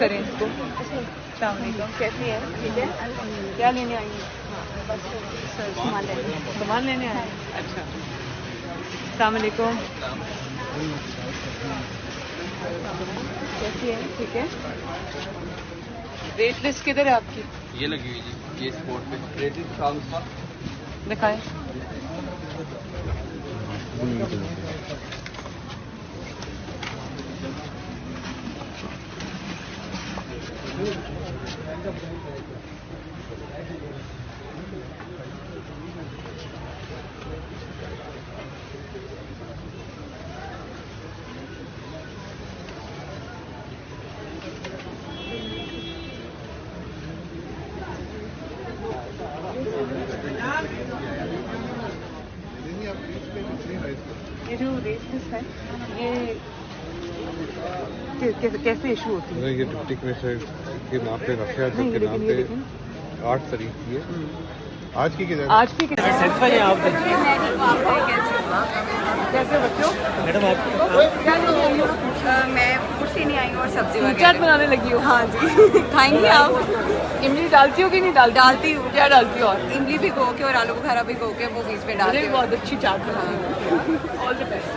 करें इसको। अस्सलाम वालेकुम, कैसी है? ठीक है। क्या लेने आई हैं? सामान लेने आए हैं। अच्छा, अस्सलाम वालेकुम, कैसी है? ठीक है। रेट लिस्ट किधर है आपकी? ये लगी हुई जी, ये स्पोर्ट पे रेटिंग शाम का दिखाएं। ये जो रेट लिस्ट है ये कैसे इशू होती है? ये डिप्टी कमिश्नर के नाम पे रखा है, नहीं, के नाम पे लेकिन 8 तारीख की है। आज की किधर? आज की कैसे बच्चों? मैडम आप क्या लेने आई हो? मैं फ्रूट्स लेने आई हूँ और सब्जी चाट वगैरह। बनाने लगी हो? हाँ जी खाएंगे आप? इमली डालती हो कि नहीं डालती? डालती हूँ। क्या डालती हो? और इमली भिगो के और आलू बुखारा भिगो के वो बीच में डालती मुझे हूँ। बहुत अच्छी चाट बनानी है। All the best.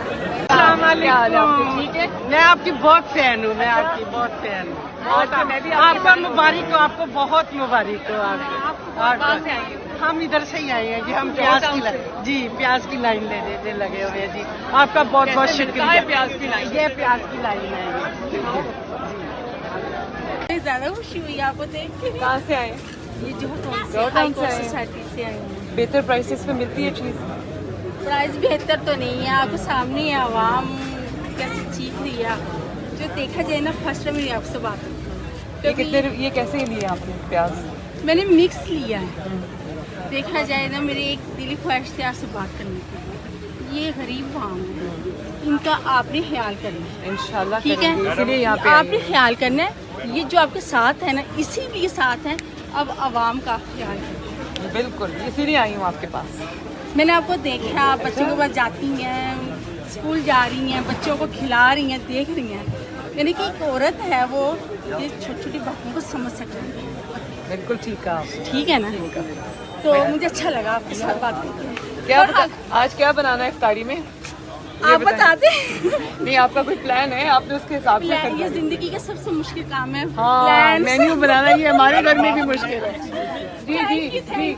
ठीक है। मैं आपकी बहुत फैन हूँ, मैं आपकी बहुत फैन हूँ। मैं भी आपको मुबारक हो, आपको बहुत मुबारक हो। कहाँ से आई हो? हम इधर से ही आए हैं जी, हम प्याज की जी प्याज की लाइन लेने लगे हुए हैं जी। आपका बहुत बहुत शुक्रिया। प्याज की लाइन। ये प्याज की लाइन है ये। ज्यादा खुशी हुई आपको देख के। कहाँ से आए? ये जो हाई कोर्ट सोसाइटी से आई हूँ। बेहतर प्राइसेस पे मिलती है चीज़? प्राइस बेहतर तो नहीं है, आपको सामने है, आवाम कैसे चीख रही है। जो देखा जाए ना, फर्स्ट टाइम मेरी आपसे बात है। ये कैसे लिए आपने प्याज? मैंने मिक्स लिया है। देखा जाए ना, मेरी एक दिली ख्वाहिश थी आपसे बात करने की। ये गरीब आवाम है, इनका आपने ख्याल करना है। इंशाल्लाह ठीक है, इसीलिए यहाँ पे आपने ख्याल करना है। ये जो आपके साथ है ना, इसीलिए साथ है। अब आवाम का ख्याल करें। बिल्कुल इसीलिए आई हूँ आपके पास। मैंने आपको देखा, आप बच्चों के पास जाती हैं, स्कूल जा रही हैं, बच्चों को खिला रही हैं, देख रही हैं। यानी कि एक औरत है, वो ये छोटी छोटी बातों को समझ सकती है। बिल्कुल ठीक है आप। ठीक है ना? तो मुझे अच्छा लगा आपके साथ बात करके। क्या आज क्या बनाना है इफ्तारी में? आप बता दें। नहीं, आपका कोई प्लान है? आपने उसके हिसाब से प्लान, ये जिंदगी का सबसे मुश्किल काम है। हाँ, प्लान मेन्यू बनाना ये हमारे घर में भी मुश्किल है। जी जी जी।